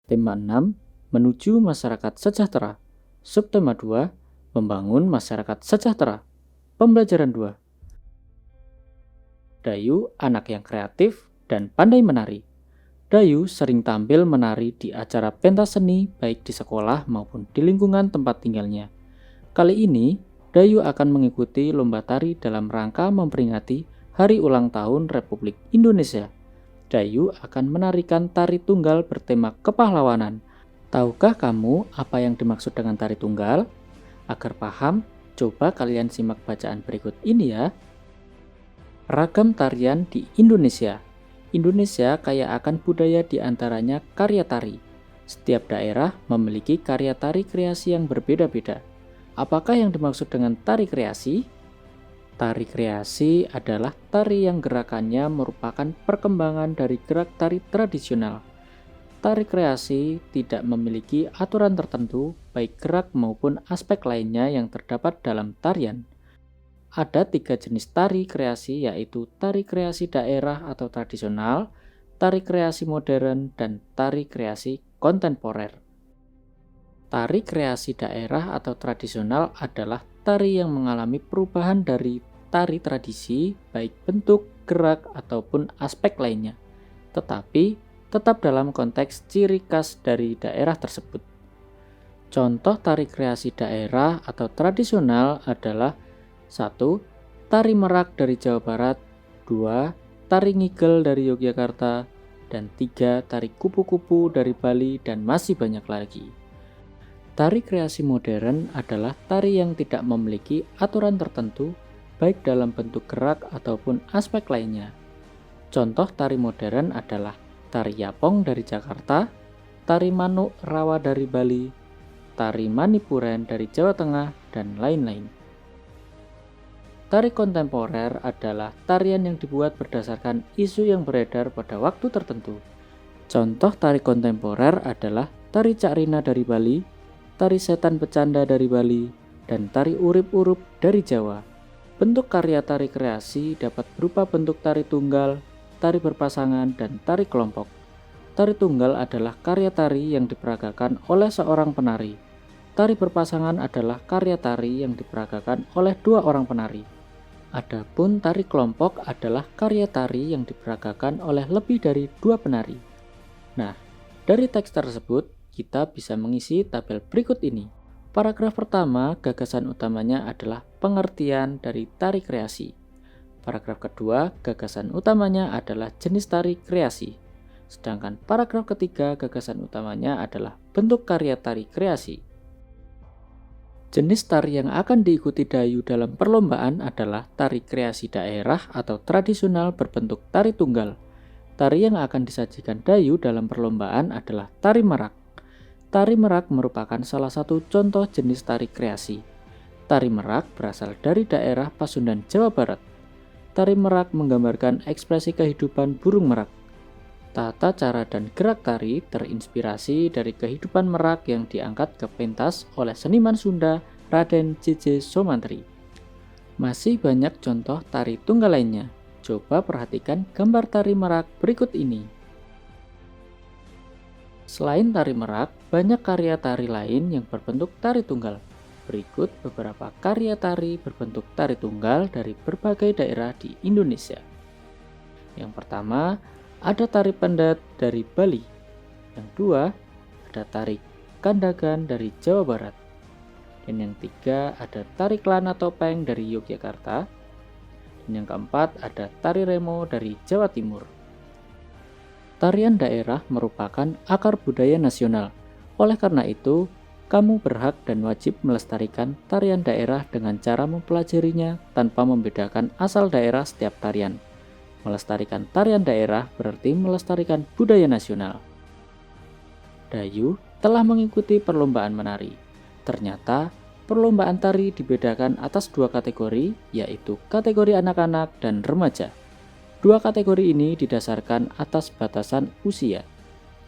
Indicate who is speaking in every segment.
Speaker 1: Tema 6, menuju masyarakat sejahtera. Subtema 2, membangun masyarakat sejahtera. Pembelajaran 2. Dayu anak yang kreatif dan pandai menari. Dayu sering tampil menari di acara pentas seni baik di sekolah maupun di lingkungan tempat tinggalnya. Kali ini, Dayu akan mengikuti lomba tari dalam rangka memperingati Hari Ulang Tahun Republik Indonesia. Dayu akan menarikan tari tunggal bertema kepahlawanan. Tahukah kamu apa yang dimaksud dengan tari tunggal? Agar paham, coba kalian simak bacaan berikut ini ya. Ragam tarian di Indonesia. Indonesia kaya akan budaya di antaranya karya tari. Setiap daerah memiliki karya tari kreasi yang berbeda-beda. Apakah yang dimaksud dengan tari kreasi? Tari kreasi adalah tari yang gerakannya merupakan perkembangan dari gerak tari tradisional. Tari kreasi tidak memiliki aturan tertentu, baik gerak maupun aspek lainnya yang terdapat dalam tarian. Ada 3 jenis tari kreasi, yaitu tari kreasi daerah atau tradisional, tari kreasi modern, dan tari kreasi kontemporer. Tari kreasi daerah atau tradisional adalah tari yang mengalami perubahan dari tari tradisi, baik bentuk, gerak, ataupun aspek lainnya, tetapi tetap dalam konteks ciri khas dari daerah tersebut. Contoh tari kreasi daerah atau tradisional adalah 1. Tari merak dari Jawa Barat, 2. Tari ngigel dari Yogyakarta, dan 3. Tari kupu-kupu dari Bali, dan masih banyak lagi. Tari kreasi modern adalah tari yang tidak memiliki aturan tertentu, baik dalam bentuk gerak ataupun aspek lainnya. Contoh tari modern adalah tari yapong dari Jakarta, tari manuk rawa dari Bali, tari manipuren dari Jawa Tengah, dan lain-lain. Tari kontemporer adalah tarian yang dibuat berdasarkan isu yang beredar pada waktu tertentu. Contoh tari kontemporer adalah tari Cak Rina dari Bali, tari setan bercanda dari Bali, dan tari urip-urup dari Jawa. Bentuk karya tari kreasi dapat berupa bentuk tari tunggal, tari berpasangan, dan tari kelompok. Tari tunggal adalah karya tari yang diperagakan oleh seorang penari. Tari berpasangan adalah karya tari yang diperagakan oleh 2 orang penari. Adapun tari kelompok adalah karya tari yang diperagakan oleh lebih dari 2 penari. Nah, dari teks tersebut, kita bisa mengisi tabel berikut ini. Paragraf pertama, gagasan utamanya adalah pengertian dari tari kreasi. Paragraf kedua, gagasan utamanya adalah jenis tari kreasi. Sedangkan paragraf ketiga, gagasan utamanya adalah bentuk karya tari kreasi. Jenis tari yang akan diikuti Dayu dalam perlombaan adalah tari kreasi daerah atau tradisional berbentuk tari tunggal. Tari yang akan disajikan Dayu dalam perlombaan adalah tari merak. Tari merak merupakan salah satu contoh jenis tari kreasi. Tari merak berasal dari daerah Pasundan, Jawa Barat. Tari merak menggambarkan ekspresi kehidupan burung merak. Tata cara dan gerak tari terinspirasi dari kehidupan merak yang diangkat ke pentas oleh seniman Sunda Raden J.J. Somantri. Masih banyak contoh tari tunggal lainnya. Coba perhatikan gambar tari merak berikut ini. Selain tari merak, banyak karya tari lain yang berbentuk tari tunggal. Berikut beberapa karya tari berbentuk tari tunggal dari berbagai daerah di Indonesia. Yang pertama, ada tari pendat dari Bali. Yang kedua, ada tari kandagan dari Jawa Barat. Dan yang ketiga, ada tari kelana topeng dari Yogyakarta. Dan yang keempat, ada tari remo dari Jawa Timur. Tarian daerah merupakan akar budaya nasional. Oleh karena itu, kamu berhak dan wajib melestarikan tarian daerah dengan cara mempelajarinya tanpa membedakan asal daerah setiap tarian. Melestarikan tarian daerah berarti melestarikan budaya nasional. Dayu telah mengikuti perlombaan menari. Ternyata, perlombaan tari dibedakan atas 2 kategori, yaitu kategori anak-anak dan remaja. 2 kategori ini didasarkan atas batasan usia.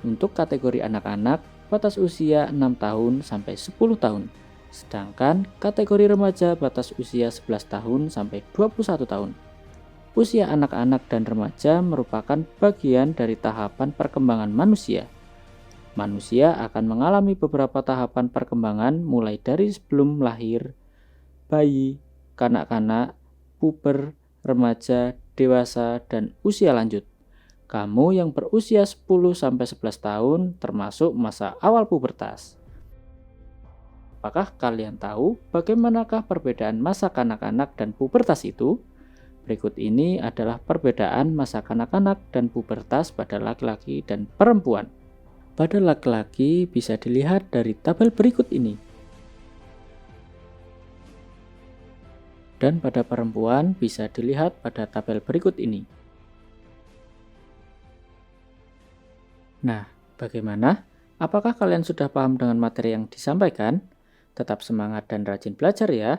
Speaker 1: Untuk kategori anak-anak, batas usia 6 tahun sampai 10 tahun. Sedangkan kategori remaja batas usia 11 tahun sampai 21 tahun. Usia anak-anak dan remaja merupakan bagian dari tahapan perkembangan manusia. Manusia akan mengalami beberapa tahapan perkembangan mulai dari sebelum lahir, bayi, kanak-kanak, puber, remaja, dewasa, dan usia lanjut. Kamu yang berusia 10-11 tahun termasuk masa awal pubertas. Apakah kalian tahu bagaimanakah perbedaan masa kanak-kanak dan pubertas itu? Berikut ini adalah perbedaan masa kanak-kanak dan pubertas pada laki-laki dan perempuan. Pada laki-laki bisa dilihat dari tabel berikut ini. Dan pada perempuan bisa dilihat pada tabel berikut ini. Nah, bagaimana? Apakah kalian sudah paham dengan materi yang disampaikan? Tetap semangat dan rajin belajar ya.